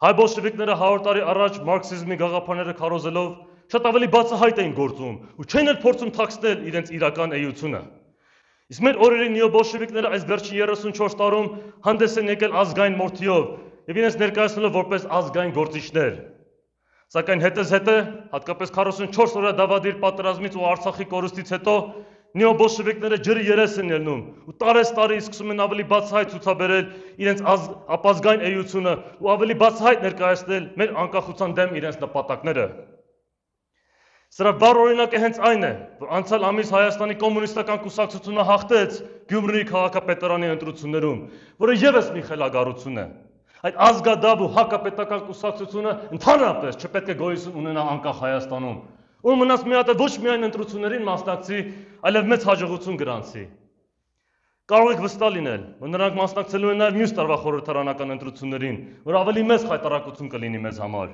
Հայ բոլշևիկները 100 տարի առաջ մարքսիզմի գաղափարները քարոզելով շատ ավելի բացահայտ էին գործում ու չէին էլ փորձում թաքցնել իրենց իրական էությունը։ Իսկ մեր օրերի նեոբոլշևիկները այս վերջին 34 տարում հանդես են եկել ազգային մորթիով եւ իրենց ներկայացնելով որպես ազգային գործիչներ։ Սակայն հետզհետե, հատկապես 44 օրյա դավադիր պատերազմից ու Արցախի կորուստից հետո նեոբոլշևիկները ջրի երես են ելնում ու տարեստարի սկսում են ավելի բացահայտ ցուցաբերել իրենց ապազգային էությունը ու ավելի բացահայտ ներկայացնել մեր անկախության դեմ իրենց նպատակները։ Սրա վառ օրինակը հենց այն է, որ անցյալ ամիս Հայաստանի կոմունիստական կուսակցությունը հաղթեց Գյումրիի քաղաքապետարանի ընտրություններում, որը ևս մի խելագարություն է։ Այդ ազգադապ ու հակապետական կուսակցությունը ընդհանրապես չպետք է գոյություն ունենա անկախ Հայաստանում։ Ու մնաց մի հատ ոչ միայն ընտրություններին մասնակցի, այլև մեծ հաջողություն գրանցի։ Կարող եք վստահ լինել, որ նրանք մասնակցելու են նաև մյուս տարվա խորհրդարանական ընտրություններին, որ ավելի մեծ խայտառակություն կլինի մեզ համար։